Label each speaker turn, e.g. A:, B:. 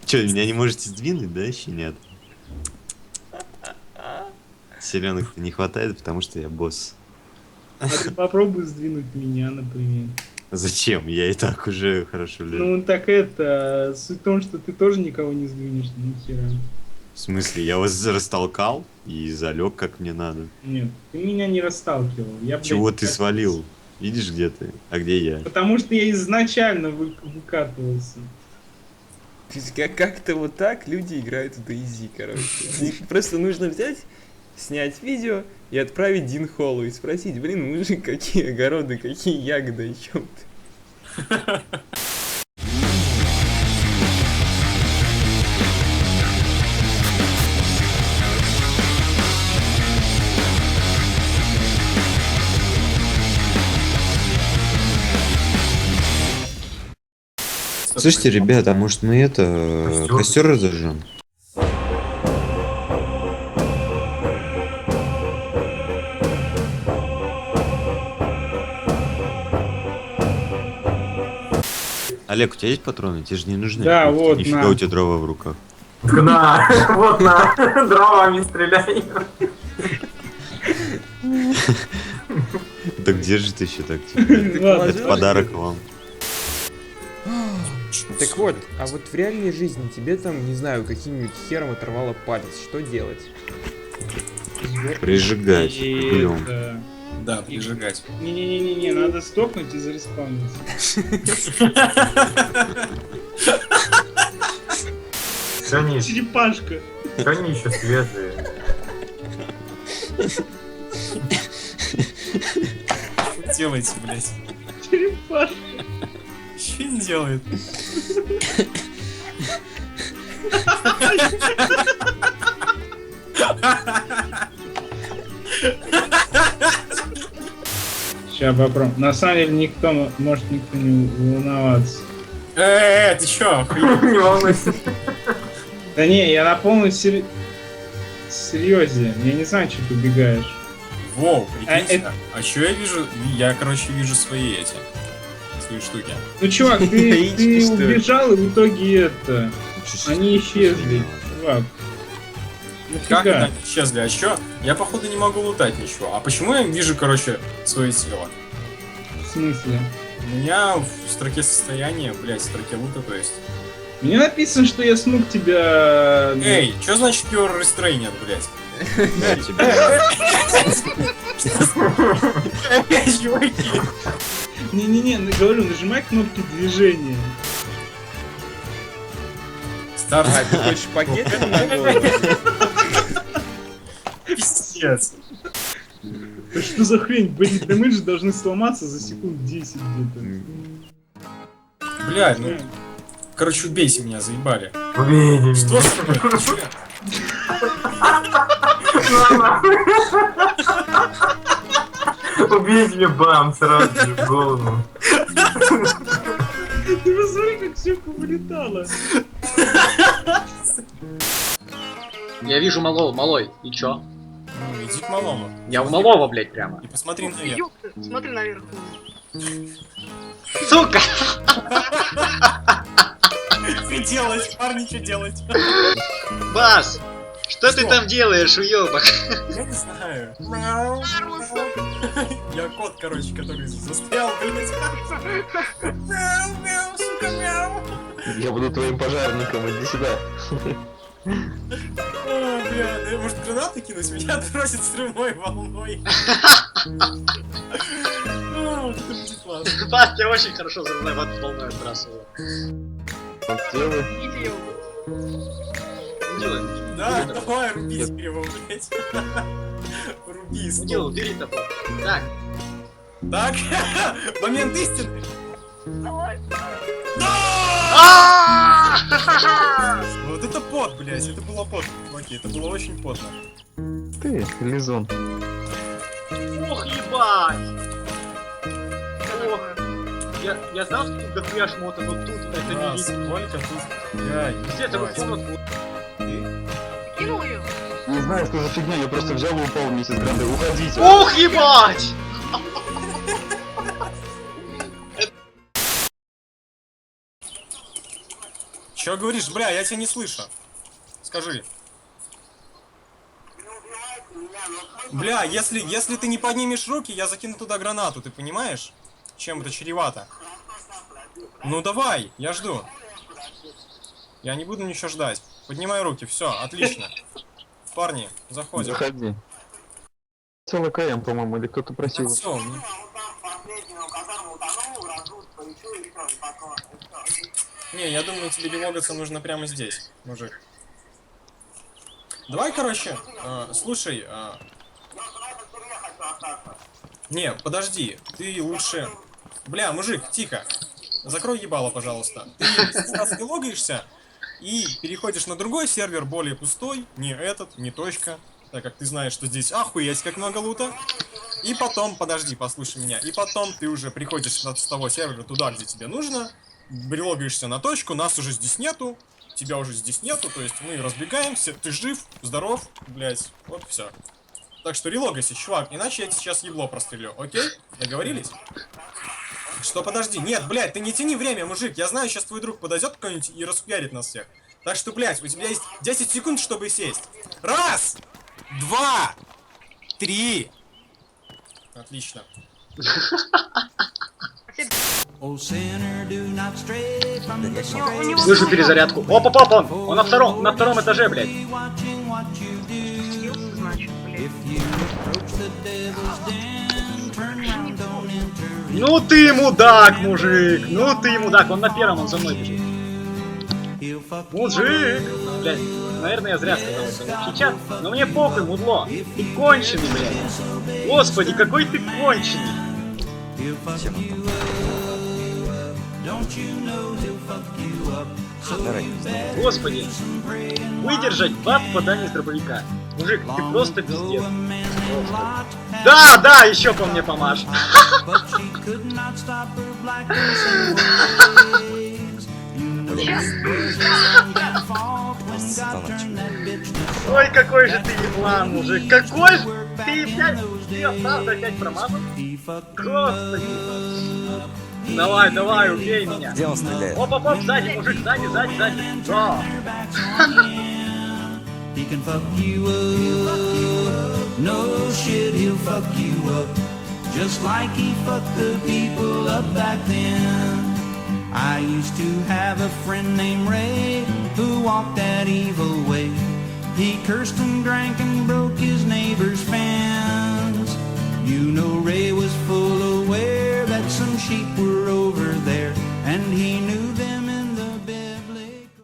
A: Че, меня не можете сдвинуть, да, еще нет? Селенок-то не хватает, потому что я босс.
B: А ты попробуй сдвинуть меня, например.
A: Зачем? Я и так уже хорошо лежу.
B: Ну так это, суть в том, что ты тоже никого не сдвинешь, нихера.
A: В смысле, я вас растолкал и залег как мне надо.
B: Нет, ты меня не расталкивал. Я, блядь,
A: Чего ты
B: так-
A: свалил? Видишь, где ты? А где я?
B: Потому что я изначально выкатывался.
C: То есть как-то вот так люди играют в DayZ, короче. Просто нужно взять, снять видео и отправить Дин Холлу и спросить, блин, мужик, какие огороды, какие ягоды, о чем ты?
A: Слушайте, ребята, а может мы это... Костер разожжем? Олег, у тебя есть патроны? Тебе же не нужны.
B: Да,
A: Ух ты,
B: вот,
A: нифига
B: на.
A: у тебя дрова в руках.
D: На, вот на, дровами стреляй.
A: Да где же ты еще так?
B: Ладно.
A: Это подарок вам.
C: Так вот, а вот в реальной жизни тебе там, не знаю, каким-нибудь хером оторвало палец, что делать?
A: Прижигать
B: И
A: углем.
B: это-
E: Да, прижигать.
B: Не-не-не, надо стопнуть и зареспавниться.
D: Они,
B: Черепашка.
D: они еще свежие.
E: Что делаете, блядь?
B: Черепашка.
E: Что он делает?
B: Сейчас попробуем. На самом деле никто, может никто не волноваться.
E: Ты чё, охуел?
D: Не волнуйся.
B: Да не, я на полном серьезе. Я не знаю, что ты убегаешь.
E: Воу, прикиньте.
B: это-
E: А чё я вижу? Я, короче, вижу свои штуки.
B: Ну, чувак, ты
C: Яички, что ли?
B: убежал, и в итоге это... Они исчезли, чувак.
E: Как
B: Нафига?
E: это исчезли? А чё? Я, походу, не могу лутать ничего. А почему я вижу, короче, свое тело?
B: В смысле?
E: У меня в строке состояния, блядь, в строке лута, то есть.
B: Мне написано, что я смог тебя...
E: Эй, чё значит Pure Restrained, блядь?
A: Да, тебе.
E: Опять, чуваки!
B: Не-не-не, говорю, нажимай кнопки движения.
E: Старт,
C: А, ты хочешь пакетом на голову?
E: пиздец.
B: Да что за хрень? Блин, дэмэджи должны сломаться за секунд 10 где-то.
E: Блядь, ну, короче, убейте меня, заебали.
D: Убей меня.
E: Что с тобой? Ты чё?
D: Убей меня, бам, сразу же в голову.
B: Ты посмотри, как все повылетало.
F: Я вижу малого, малой. И чё?
E: Ну, иди к малому.
F: Я у малого, блядь, прямо.
E: И посмотри наверх.
G: Ёпта, смотри наверх.
F: Сука!
E: Что делать, парни, что делать?
F: Бас! Что ты
E: Что?
F: там делаешь, уёбок?
E: Я не знаю. Я кот, короче, который застрял, блядь. Мяу, мяу, сука, мяу.
H: Я буду твоим пожарником, иди сюда.
E: О, бля, да может гранаты кинуть? Меня бросит взрывной волной. О, вот это будет классно.
F: Бас, тебя очень хорошо взрывной волной отбрасываю.
H: Он делает.
G: Идите,
F: Делай.
E: Да, давай, рубись его, блядь. Руби,
F: Делай,
E: стоп.
F: бери топор. Так.
E: Так, момент истины.
G: давай.
F: А-а-а!
E: Вот это пот, блядь, это было потно, чуваки, это было очень потно.
H: Ты, Лизон.
F: Ох, ебать! Ох. Я знал, что тут дохуя шмота, но тут это не видно.
E: Сколько тут? Блядь,
F: Где-то
E: давайте.
F: вот комнатку.
G: Кинул ее.
H: Не знаю, что за фигня, я просто взял и упал вместе с Грандой. Уходите.
F: Ох, ебать!
E: Чё говоришь, бля, я тебя не слышу. Скажи. Бля, если ты не поднимешь руки, я закину туда гранату, ты понимаешь? Чем это чревато? Ну давай, я жду. Я не буду ничего ждать. Поднимай руки, все, отлично. Парни, заходим.
H: Заходи. Целый КМ, по-моему, или кто-то просил.
E: Все. Не, я думаю, тебе релогаться нужно прямо здесь, мужик. Давай, короче, слушай, не, подожди, ты лучше... Бля, мужик, тихо. Закрой ебало, пожалуйста. Ты сейчас релогаешься и переходишь на другой сервер, более пустой, не этот, не точка, так как ты знаешь, что здесь охуеть как много лута. И потом, подожди, послушай меня, и потом ты уже приходишь с того сервера туда, где тебе нужно, релогаешься на точку, нас уже здесь нету, тебя уже здесь нету, то есть мы разбегаемся, ты жив, здоров, блять, вот все. Так что релогайся, чувак, иначе я тебе сейчас ебло прострелю, окей? Договорились? Что, подожди, нет, блядь, ты не тяни время, мужик, я знаю, сейчас твой друг подойдет какой-нибудь и распуярит нас всех. Так что, блядь, у тебя есть 10 секунд, чтобы сесть. Раз, 2, 3. Отлично.
F: Слышу перезарядку. Опа, он на втором этаже, блядь.
G: Скиллс, значит, блядь.
F: Ну ты мудак, мужик. Ну ты мудак. Он на первом, он за мной бежит. Мужик. Блядь, наверное, я зря сказал это. Сейчас, но мне похуй, мудло. Ты конченый, блядь. Господи, какой ты конченый. Господи. Выдержать 2 попадания с дробовика. Мужик, ты просто пиздец. Да, еще по мне помашь. Ой, какой же ты еблан, мужик. Какой же ты, блядь, ты остался опять промазал? Господи. Давай, убей меня.
I: Где он стреляет?
F: Оп, сзади, мужик, сзади. Да.
J: He can fuck you up. No shit, he'll fuck you up. Just like he fucked the people up back then. I used to have a friend named Ray who walked that evil way. He cursed and drank and broke his neighbor's fence. You know Ray was